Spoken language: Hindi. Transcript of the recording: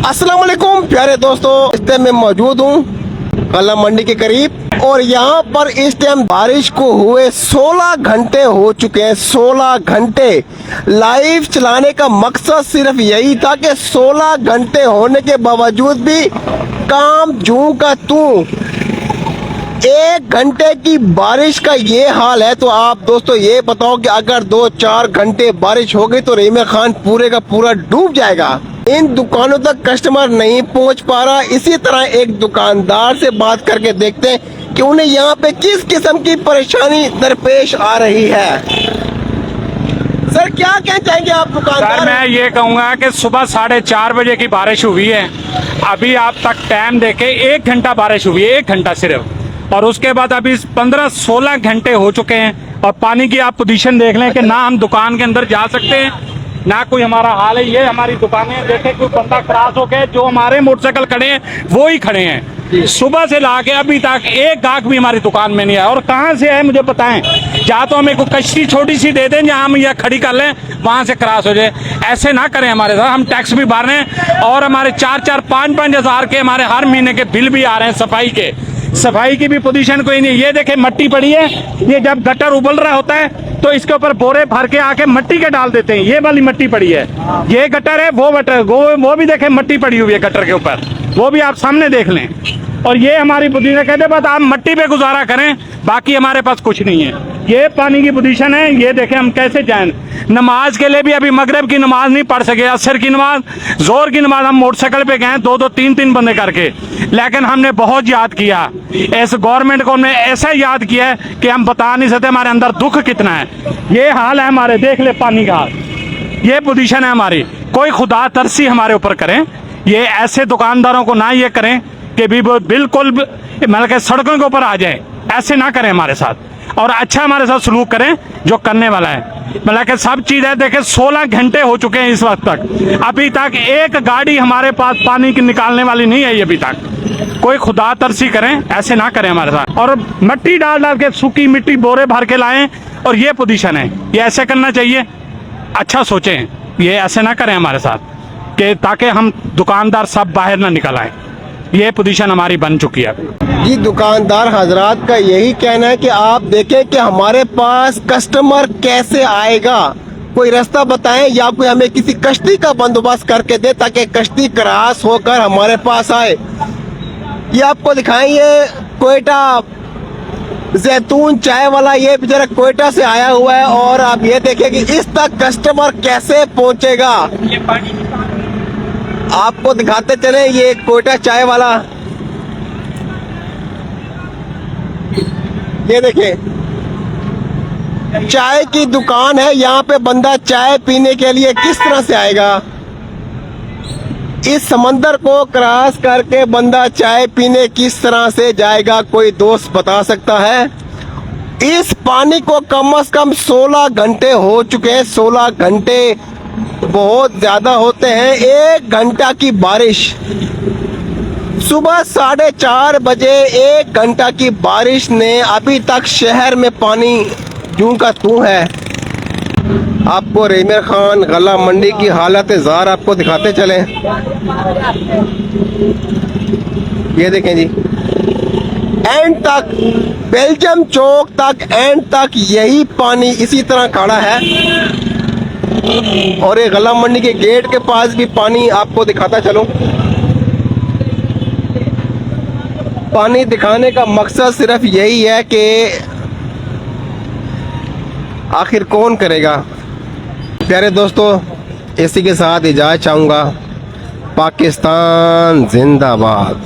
अस्सलाम वालेकुम प्यारे दोस्तों, इस टाइम मैं मौजूद हूँ गला मंडी के करीब और यहाँ पर इस टाइम बारिश को हुए 16 घंटे हो चुके हैं। 16 घंटे लाइव चलाने का मकसद सिर्फ यही था कि 16 घंटे होने के बावजूद भी काम जूं का तूं। 1 घंटे की बारिश का ये हाल है तो आप दोस्तों ये बताओ कि अगर 2-4 घंटे बारिश हो गई तो रहीम खान पूरे का पूरा डूब जाएगा। इन दुकानों तक कस्टमर नहीं पहुंच पा रहा। इसी तरह एक दुकानदार से बात करके देखते हैं कि उन्हें यहाँ पे किस किस्म की परेशानी दरपेश आ रही है। सर क्या कहना चाहेंगे आप दुकानदार? सर मैं ये कहूँगा कि सुबह 4:30 बजे की बारिश हुई है, अभी आप तक टाइम देखे 1 घंटा बारिश हुई है, 1 घंटा सिर्फ, और उसके बाद अभी 15-16 घंटे हो चुके हैं और पानी की आप पोजीशन देख लें कि ना हम दुकान के अंदर जा सकते हैं ना कोई हमारा हाल है। ये हमारी दुकानें देखे, कोई बंदा क्रॉस हो गए, जो हमारे मोटरसाइकिल खड़े हैं वो ही खड़े हैं। सुबह से लाके अभी तक एक गाहक भी हमारी दुकान में नहीं आया। और कहाँ से है मुझे बताएं, या तो हमें कोई कश्ती छोटी सी दे दें जहाँ हम यह खड़ी कर लें, वहाँ से क्रॉस हो जाए। ऐसे ना करें हमारे साथ, हम टैक्स भी भर रहे हैं और हमारे 4-4, 5-5 हज़ार के हमारे हर महीने के बिल भी आ रहे हैं सफाई के। सफाई की भी पोजीशन कोई नहीं। ये देखे मट्टी पड़ी है, ये जब गटर उबल रहा होता है तो इसके ऊपर बोरे भर के आके मट्टी के डाल देते हैं। ये वाली मट्टी पड़ी है, ये गटर है, वो गटर, वो भी देखे मट्टी पड़ी हुई है गटर के ऊपर, वो भी आप सामने देख लें। और ये हमारी पोजीशन कहते बस आप मट्टी पे गुजारा करें, बाकी हमारे पास कुछ नहीं है। ये पानी की पोजीशन है, ये देखें हम कैसे जाएं। नमाज के लिए भी अभी मगरिब की नमाज नहीं पढ़ सके, असर की नमाज, जोर की नमाज हम मोटरसाइकिल पे गए 2-2, 3-3 बंदे करके, लेकिन हमने बहुत याद किया इस गवर्नमेंट को, हमने ऐसा याद किया है कि हम बता नहीं सकते हमारे अंदर दुख कितना है। ये हाल है हमारे, देख ले पानी का हाल, ये पोजीशन है हमारी। कोई खुदा तरसी हमारे ऊपर करें, ये ऐसे दुकानदारों को ना ये करें कि भी बिल्कुल मतलब कि सड़कों के ऊपर आ जाए, ऐसे ना करें हमारे साथ, और अच्छा हमारे साथ सलूक करें जो करने वाला है। मतलब कि सब चीज़ है, देखें 16 घंटे हो चुके हैं इस वक्त तक, अभी तक एक गाड़ी हमारे पास पानी की निकालने वाली नहीं आई अभी तक। कोई खुदा तरसी करें, ऐसे ना करें हमारे साथ। और मट्टी डाल डाल के सूखी मिट्टी बोरे भर के लाएं, और ये पोजीशन है, ये ऐसे करना चाहिए। अच्छा सोचें, ये ऐसे ना करें हमारे साथ कि ताकि हम दुकानदार सब बाहर ना निकल आए। ये पोजीशन हमारी बन चुकी है। जी दुकानदार हजरात का यही कहना है कि आप देखें कि हमारे पास कस्टमर कैसे आएगा, कोई रास्ता बताएं या कोई हमें किसी कश्ती का बंदोबस्त करके दे ताकि कश्ती क्रॉस होकर हमारे पास आए। ये आपको दिखाएं, ये कोयटा जैतून चाय वाला, ये बेचारा कोयटा से आया हुआ है और आप ये देखें कि इस तक कस्टमर कैसे पहुंचेगा। आपको दिखाते चले, ये कोयटा चाय वाला, ये देखें चाय की दुकान है, यहाँ पे बंदा चाय पीने के लिए किस तरह से आएगा। इस समंदर को क्रॉस करके बंदा चाय पीने किस तरह से जाएगा, कोई दोस्त बता सकता है? इस पानी को कम से कम 16 घंटे हो चुके हैं। 16 घंटे बहुत ज्यादा होते हैं। 1 घंटा की बारिश, सुबह 4:30 बजे 1 घंटा की बारिश ने अभी तक शहर में पानी जूं का तूं है। आपको रहीम खान गला मंडी की हालत ज़ार आपको दिखाते चले। ये देखें जी, एंड तक बेल्जियम चौक तक एंड तक यही पानी इसी तरह खड़ा है। और ये गला मंडी के गेट के पास भी पानी आपको दिखाता चलो। पानी दिखाने का मकसद सिर्फ यही है कि आखिर कौन करेगा। प्यारे दोस्तों, इसी के साथ इजाज़त चाहूँगा। पाकिस्तान जिंदाबाद।